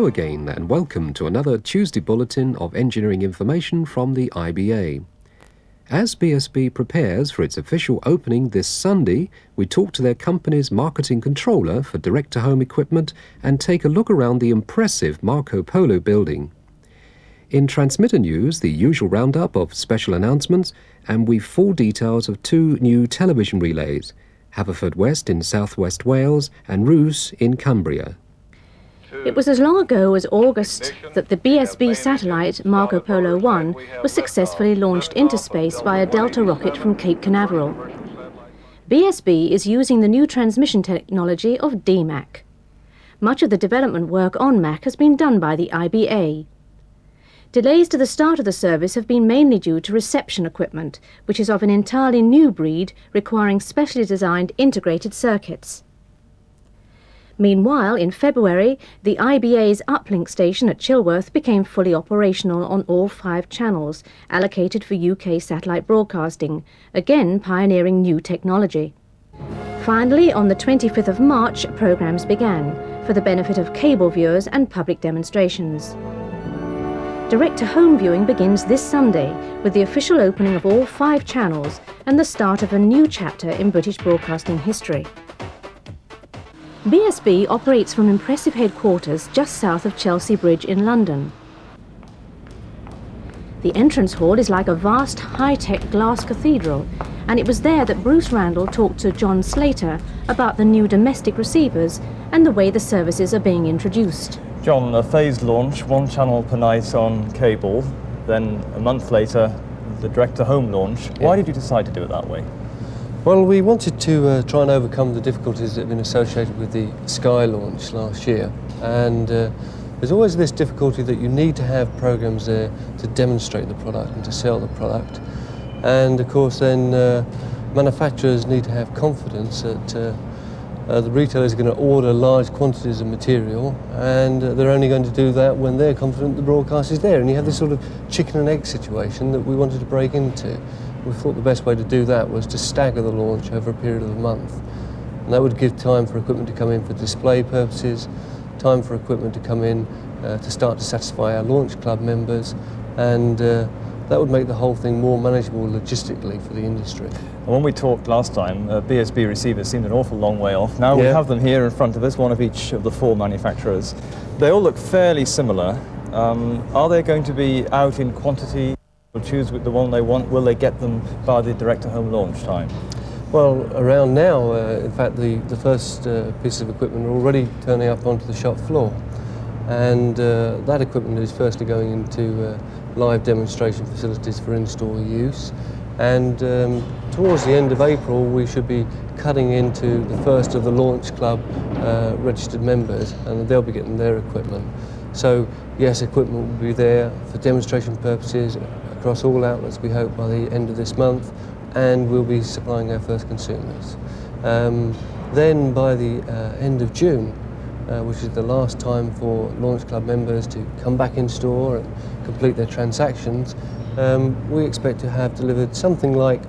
Hello again and welcome to another Tuesday Bulletin of Engineering Information from the IBA. As BSB prepares for its official opening this Sunday, we talk to their company's marketing controller for direct-to-home equipment and take a look around the impressive Marco Polo building. In transmitter news, the usual roundup of special announcements, and we've full details of two new television relays, Haverfordwest in southwest Wales and Rhys in Cumbria. It was as long ago as August that the BSB satellite Marco Polo 1 was successfully launched into space by a Delta rocket from Cape Canaveral. BSB is using the new transmission technology of DMAC. Much of the development work on MAC has been done by the IBA. Delays to the start of the service have been mainly due to reception equipment, which is of an entirely new breed requiring specially designed integrated circuits. Meanwhile, in February, the IBA's uplink station at Chilworth became fully operational on all 5 channels allocated for UK satellite broadcasting, again pioneering new technology. Finally, on the 25th of March, programmes began for the benefit of cable viewers and public demonstrations. Direct-to-home viewing begins this Sunday with the official opening of all 5 channels and the start of a new chapter in British broadcasting history. BSB operates from impressive headquarters just south of Chelsea Bridge in London. The entrance hall is like a vast high-tech glass cathedral, and it was there that Bruce Randall talked to John Slater about the new domestic receivers and the way the services are being introduced. John, a phased launch, 1 channel per night on cable, then a month later the direct-to-home launch. Why did you decide to do it that way? Well, we wanted to try and overcome the difficulties that have been associated with the Sky launch last year, and there's always this difficulty that you need to have programs there to demonstrate the product and to sell the product, and of course then manufacturers need to have confidence that the retailers are going to order large quantities of material, and they're only going to do that when they're confident the broadcast is there, and you have this sort of chicken and egg situation that we wanted to break into. We thought the best way to do that was to stagger the launch over a period of a month. And that would give time for equipment to come in for display purposes, time for equipment to come in to start to satisfy our launch club members, and that would make the whole thing more manageable logistically for the industry. And when we talked last time, BSB receivers seemed an awful long way off. Now we have them here in front of us, one of each of the 4 manufacturers. They all look fairly similar. Are they going to be out in quantity? Will choose the one they want? Will they get them by the direct-to-home launch time? Well, around now, in fact, the first pieces of equipment are already turning up onto the shop floor, and that equipment is firstly going into live demonstration facilities for in-store use, and towards the end of April we should be cutting into the first of the Launch Club registered members, and they'll be getting their equipment. So yes, equipment will be there for demonstration purposes across all outlets, we hope, by the end of this month, and we'll be supplying our first consumers. Then by the end of June, which is the last time for Launch Club members to come back in store and complete their transactions, we expect to have delivered something like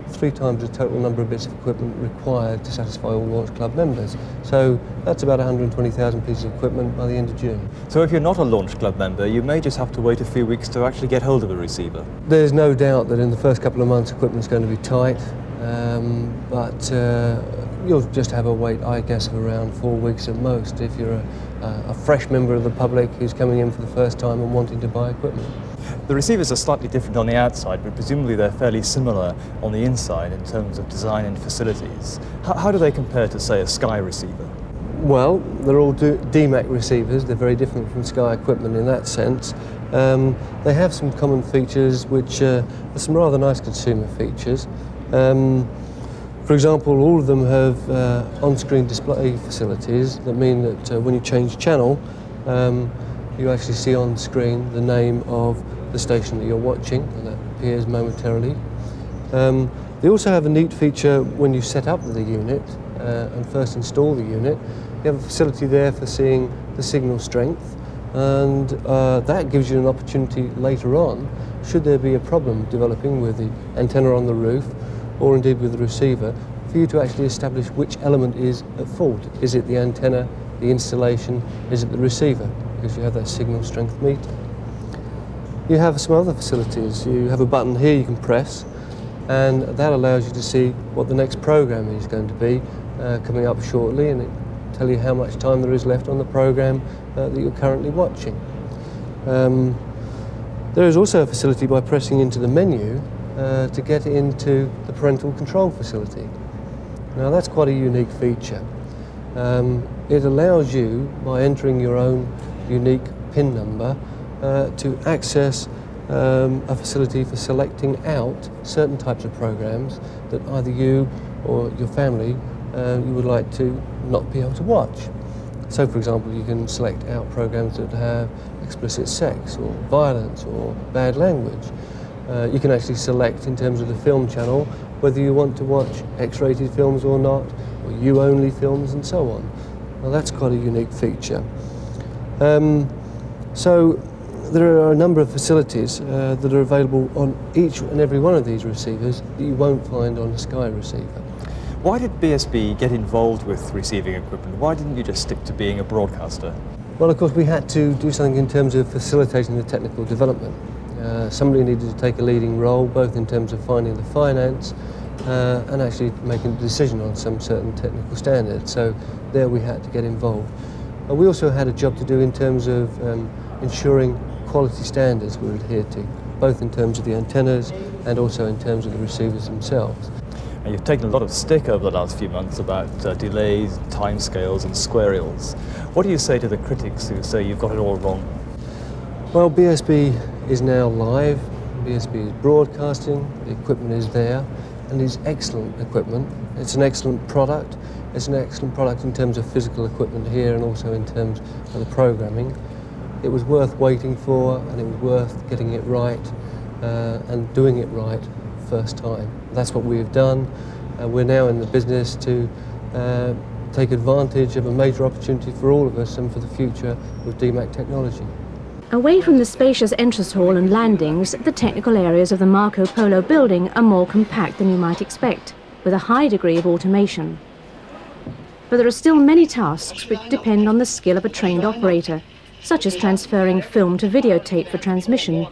3 times the total number of bits of equipment required to satisfy all Launch Club members. So that's about 120,000 pieces of equipment by the end of June. So if you're not a Launch Club member, you may just have to wait a few weeks to actually get hold of a receiver. There's no doubt that in the first couple of months equipment's going to be tight, but you'll just have a wait, I guess, of around 4 weeks at most if you're a fresh member of the public who's coming in for the first time and wanting to buy equipment. The receivers are slightly different on the outside, but presumably they're fairly similar on the inside in terms of design and facilities. How do they compare to, say, a Sky receiver? Well, they're all DMAC receivers. They're very different from Sky equipment in that sense. They have some common features which are some rather nice consumer features. For example, all of them have on-screen display facilities that mean that when you change channel, you actually see on screen the name of the station that you're watching, and that appears momentarily. They also have a neat feature when you set up the unit and first install the unit. You have a facility there for seeing the signal strength, and that gives you an opportunity later on, should there be a problem developing with the antenna on the roof, or indeed with the receiver, for you to actually establish which element is at fault. Is it the antenna, the installation, is it the receiver? because you have that signal strength meter. You have some other facilities. You have a button here you can press, and that allows you to see what the next program is going to be coming up shortly, and it tell you how much time there is left on the program that you're currently watching. There is also a facility by pressing into the menu to get into the parental control facility. Now that's quite a unique feature. It allows you, by entering your own unique PIN number, to access a facility for selecting out certain types of programs that either you or your family you would like to not be able to watch. So for example, you can select out programs that have explicit sex or violence or bad language. You can actually select in terms of the film channel whether you want to watch X-rated films or not, or U-only films and so on. Well, that's quite a unique feature. So there are a number of facilities that are available on each and every one of these receivers that you won't find on a Sky receiver. Why did BSB get involved with receiving equipment? Why didn't you just stick to being a broadcaster? Well, of course, we had to do something in terms of facilitating the technical development. Somebody needed to take a leading role, both in terms of finding the finance and actually making a decision on some certain technical standards. So there we had to get involved. We also had a job to do in terms of ensuring quality standards were adhered to, both in terms of the antennas and also in terms of the receivers themselves. And you've taken a lot of stick over the last few months about delays, timescales and squirrels. What do you say to the critics who say you've got it all wrong? Well, BSB is now live, BSB is broadcasting, the equipment is there, and it's excellent equipment. It's an excellent product. It's an excellent product in terms of physical equipment here and also in terms of the programming. It was worth waiting for, and it was worth getting it right and doing it right first time. That's what we have done. We're now in the business to take advantage of a major opportunity for all of us and for the future with DMAC technology. Away from the spacious entrance hall and landings, the technical areas of the Marco Polo building are more compact than you might expect, with a high degree of automation. But there are still many tasks which depend on the skill of a trained operator, such as transferring film to videotape for transmission,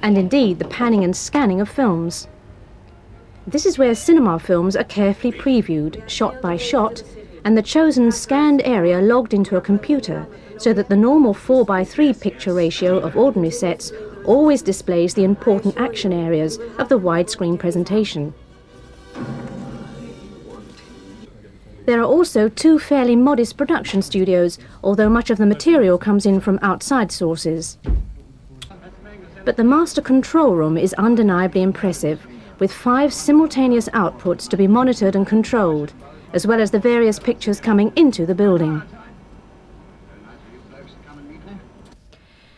and indeed the panning and scanning of films. This is where cinema films are carefully previewed, shot by shot, and the chosen scanned area logged into a computer, so that the normal 4:3 picture ratio of ordinary sets always displays the important action areas of the widescreen presentation. There are also two fairly modest production studios, although much of the material comes in from outside sources. But the master control room is undeniably impressive, with 5 simultaneous outputs to be monitored and controlled, as well as the various pictures coming into the building.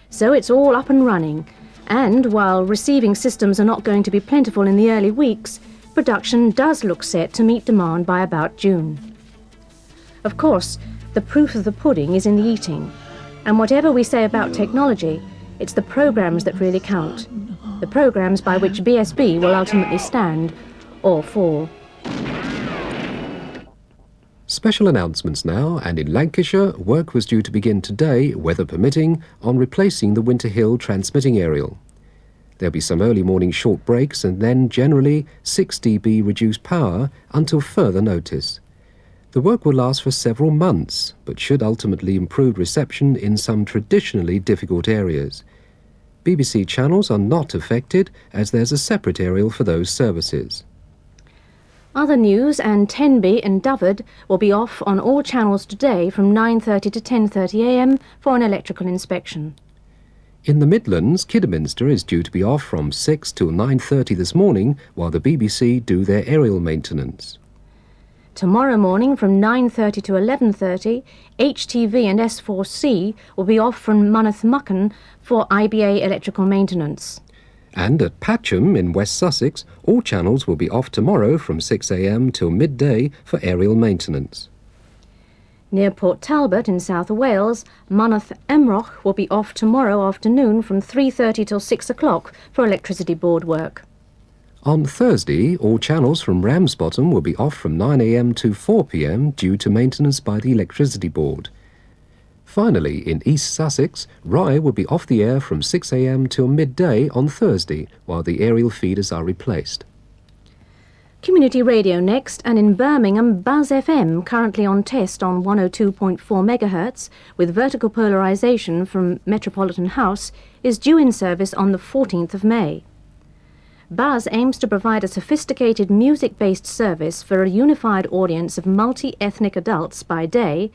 So it's all up and running, and while receiving systems are not going to be plentiful in the early weeks, production does look set to meet demand by about June. Of course, the proof of the pudding is in the eating, and whatever we say about technology, it's the programs that really count, the programs by which BSB will ultimately stand or fall. Special announcements now, and in Lancashire, work was due to begin today, weather permitting, on replacing the Winter Hill transmitting aerial. There'll be some early morning short breaks and then generally 6 dB reduced power until further notice. The work will last for several months, but should ultimately improve reception in some traditionally difficult areas. BBC channels are not affected, as there's a separate aerial for those services. Other news and Tenby and Dovard will be off on all channels today from 9:30 to 10:30 AM for an electrical inspection. In the Midlands, Kidderminster is due to be off from 6 till 9:30 this morning while the BBC do their aerial maintenance. Tomorrow morning from 9:30 to 11:30, HTV and S4C will be off from Monmouth for IBA electrical maintenance. And at Patcham in West Sussex, all channels will be off tomorrow from 6 AM till midday for aerial maintenance. Near Port Talbot in South Wales, Monmouth Emroch will be off tomorrow afternoon from 3:30 till 6 o'clock for electricity board work. On Thursday, all channels from Ramsbottom will be off from 9 AM to 4 PM due to maintenance by the Electricity Board. Finally, in East Sussex, Rye will be off the air from 6 a.m. till midday on Thursday, while the aerial feeders are replaced. Community radio next, and in Birmingham, Buzz FM, currently on test on 102.4 MHz, with vertical polarisation from Metropolitan House, is due in service on the 14th of May. Buzz aims to provide a sophisticated music-based service for a unified audience of multi-ethnic adults by day,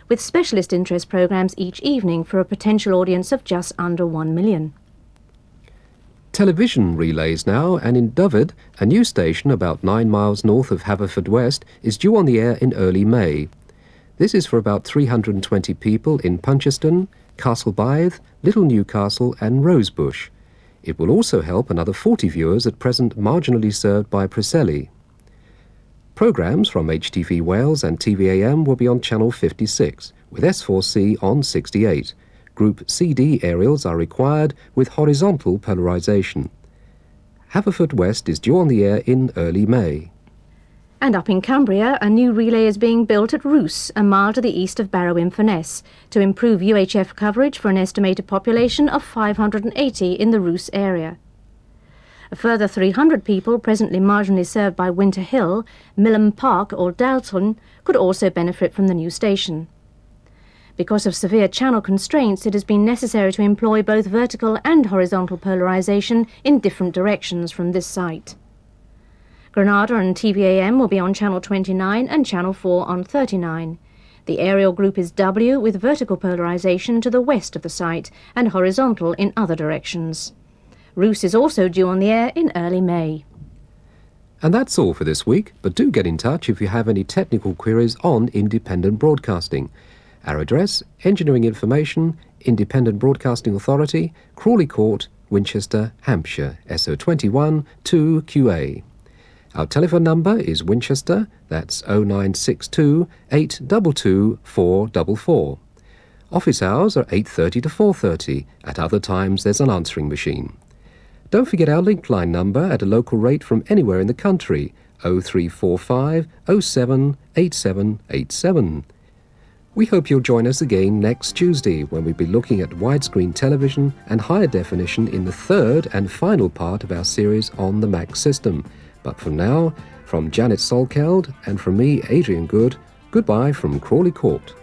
with specialist interest programmes each evening for a potential audience of just under 1 million. Television relays now, and in Dyfed, a new station about 9 miles north of Haverfordwest is due on the air in early May. This is for about 320 people in Puncheston, Castlebythe, Little Newcastle and Rosebush. It will also help another 40 viewers at present marginally served by Preseli. Programmes from HTV Wales and TVAM will be on Channel 56, with S4C on 68. Group CD aerials are required with horizontal polarisation. Haverfordwest is due on the air in early May. And up in Cumbria, a new relay is being built at Roos, a mile to the east of Barrow-in-Furness, to improve UHF coverage for an estimated population of 580 in the Roos area. A further 300 people presently marginally served by Winter Hill, Millham Park or Dalton could also benefit from the new station. Because of severe channel constraints, it has been necessary to employ both vertical and horizontal polarisation in different directions from this site. Granada and TVAM will be on Channel 29 and Channel 4 on 39. The aerial group is W with vertical polarisation to the west of the site and horizontal in other directions. Roos is also due on the air in early May. And that's all for this week, but do get in touch if you have any technical queries on independent broadcasting. Our address, Engineering Information, Independent Broadcasting Authority, Crawley Court, Winchester, Hampshire, SO21 2QA. Our telephone number is Winchester, that's 0962 822 444. Office hours are 8:30 to 4:30. At other times there's an answering machine. Don't forget our link line number at a local rate from anywhere in the country, 0345 07 8787. We hope you'll join us again next Tuesday when we'll be looking at widescreen television and higher definition in the third and final part of our series on the Mac system. But for now, from Janet Solkeld and from me, Adrian Good, goodbye from Crawley Court.